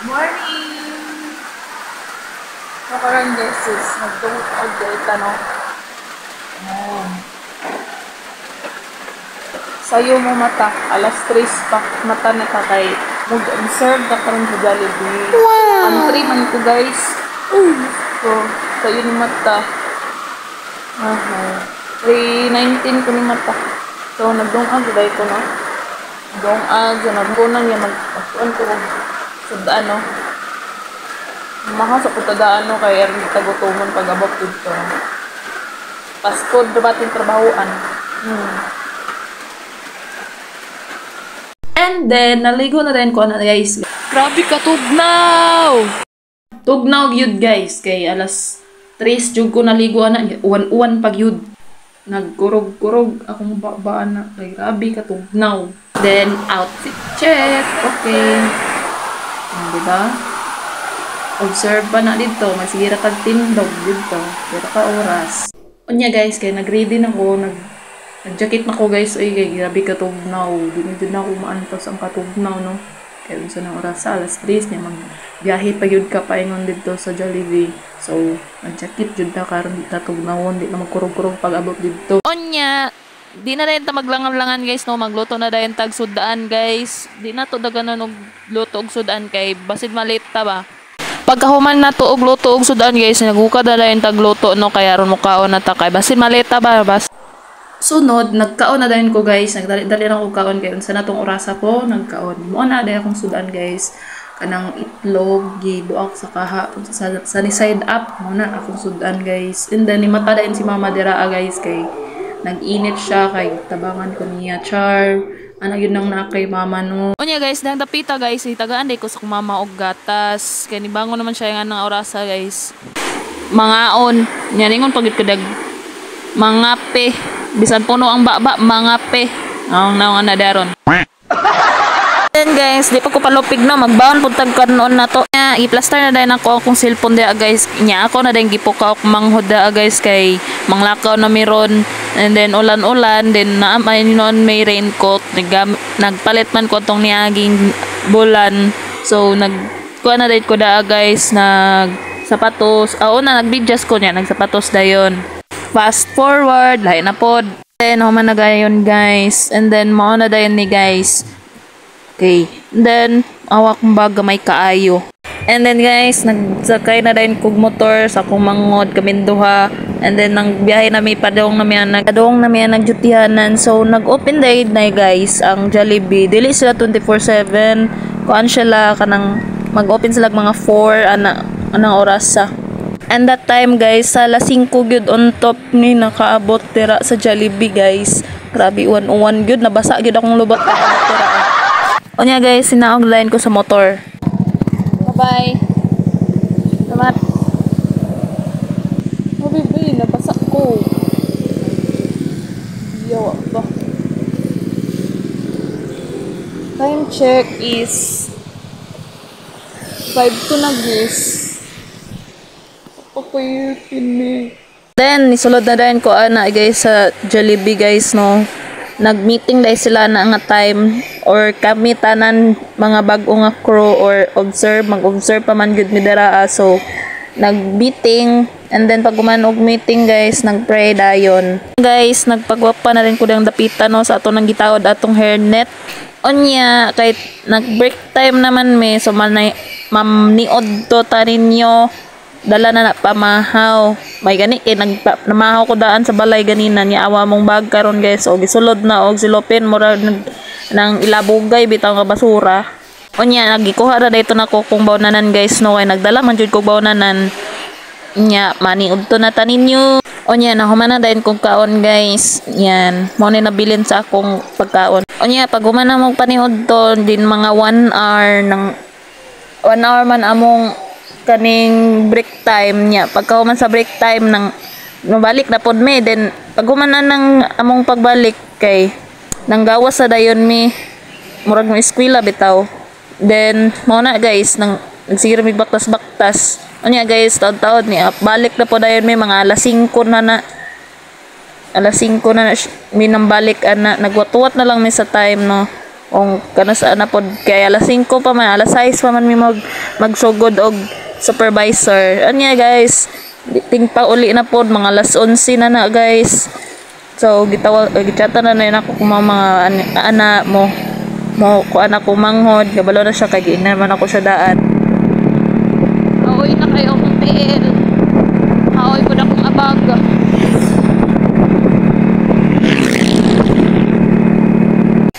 Morning! Kaparang guys, nagtungkol agad tanong. Ayan. Sayo mo mata, alas 3 pa, mata na ka kay mag-observe ka karon sa Jollibee. Wow! Pantry man ko guys. So, sayo ni mata. Aha. 3:19 ko ni mata. So, nagdungag dahil ko no. Nagdungag, so nagdunang niya mag-akuan ko sa ano. Maha sa putadaan no kay Ernie tagutumon pag-abot dito. Paskod dapat yung trabahoan. And then, naligo na rin ko na guys. Grabe ka, tugnaw! Tugnaw yun guys. Kay alas 3 jud ko naligo na. Uwan-uwan pag yun. Nagkurog-kurog akong babaan na. Kay grabe ka, tugnaw. Then, outfit check. Okay. Diba? Observe pa na dito. Masigira kag tindog dito. Pero ka oras. Unya guys, kay nag-ready na ko. Nag-jacket na ko guys. Uy, kay grabe katugnaw. Di na ako maantos ang katugnaw, no? Kaya unsa ng oras sa alas 3 niya magbiyahe pa yun ka paingon dito sa Jollibee. So, nag-jacket yun na karon di tatugnawon. Di na magkurog-kurog pag abot dito. Unya, di na rin ta maglangan-langan guys, no? Magluto na rin tag sudaan guys. Di na to daganan og luto og sudaan kay basid malit ta ba? Pagkahuman na to og luto og sudaan guys, nagukad na rin tagluto no kaya ron mo kaon na ta kay basin maleta ba bas. Sunod, nagkaon na din ko guys, nagdali na ko kaon kay unsa na tong orasa ko, nagkaon. Mo na day akong sudaan guys. Kanang itlog gibuak sa kaha sa ni side up mo na akong sudaan guys. And then ni mata din si Mama Dira guys kay nag-init siya kay tabangan ko niya char. Ana yun nang na kay mama no. Unya guys, dang tapita guys, itagaan day ko sa mama og gatas. Kay nibangon naman siya nga nang orasa guys. Mangaon, nya ningon pagit kadag mangape. Bisan puno ang baba, mangape. Ang naong na daron. Then guys, di pa ko palupig no, magbaon pud tag kanon na to. I-plaster na din ako akong cellphone dia guys. Nya ako na din gipuka og manghod da guys kay manglakaw na meron. And then ulan-ulan, then naamay noon may raincoat. Nagpalit man ko tong niaging bulan. So nagkuha na din ko da guys, nag sapatos. Na nagbidyas ko niya, nagsapatos dayon. Fast forward, lahi na pod. Then human na gayon guys. And then mao na dayon ni guys. Okay. Then, awak kong baga may kaayo. And then guys, nagsakay na rin kong motor sa akong mangod, kaminduha. And then, nang biyahe na may padong na may nagjutihanan. So, nag-open day na guys, ang Jollibee. Dili sila 24/7. Kuan sila, kanang mag-open sila mga 4, anang oras sa. And that time guys, sa alas 5 gyud on top ni nakaabot tira sa Jollibee guys. Grabe, uwan gyud, nabasa gyud akong lubot na tira. Onya guys, sinaog line ko sa motor. Bye-bye. Salamat. Oh baby, nabasa ko. Yawa ba? Time check is 5 to na guys. Okay, pini. Then, nisulod na rin ko guys sa Jollibee guys no. Nag-meeting dahil sila na nga time or kami tanan mga bag-o nga crew or mag-observe pa man gud mi dara. So nag-meeting and then pag gumanog meeting guys, nag-pray dayon. Guys, nagpagwapa na rin ko dang dapita no sa ato nang gitawad atong hairnet. Onya kahit nag-break time naman me so ma'am niod to taninyo dala na pamahaw. May gani kay namahaw ko daan sa balay ganina niya awa mong bag karon guys. O gisulod na og silopin mura nang ilabugay bitaw nga basura. Unya nagikuha ra dayto nako kung bawnanan guys no kay nagdala man jud kog bawnanan. Nya maniud to na taninyo. Unya nahuman na dayon kog kaon guys. Yan, mo ni nabilin sa akong pagkaon. Unya pag human na mong paniud to din mga 1 hour nang 1 hour man among kaning break time niya. Pagka human sa break time nang mabalik na pod me, then pag human na nang among pagbalik kay nang gawas sa dayon mi murag mo eskwela bitaw. Then mo na guys nang nagsiguro mi baktas-baktas. Unya guys, taod-taod ni balik na po dayon mi mga alas 5 na alas 5 na mi nang balik ana nagwat-wat na lang mi sa time no. Ong kanasaan na pod kay alas 5 pa man, alas 6 pa man mi magsugod og supervisor. Anya guys, ting pa uli na pod mga alas 11 na guys. So gichatan na ako kung mga ana mo ko anak ko manghod, kabalo na siya kay ginaman ako siya daan. Aoy na kayo akong TL. Aoy po na akong abag.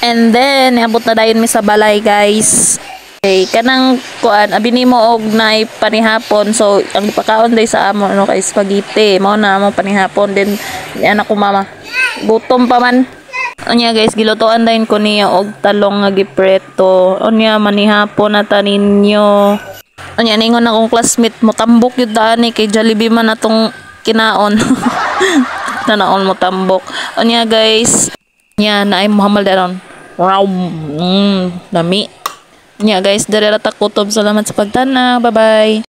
And then, abot na dayon mi sa balay, guys. Okay, kanang kuan, abi nimo og naay panihapon. So, ang pakaon day sa amo no kay spaghetti. Mao na mo panihapon din anak ko mama. Gutom pa man. Unya guys, gilutoan dayon ko niya og talong nga gipreto. Unya manihapon na taninyo. Unya ningon akong classmate mo tambok yun daan kay Jollibee man atong kinaon. Tanaon mo tambok. Unya guys, nya naay Muhammad daron. Wow, dami. Nya guys, dere ra ta kutob. Salamat sa pagtanaw. Bye-bye.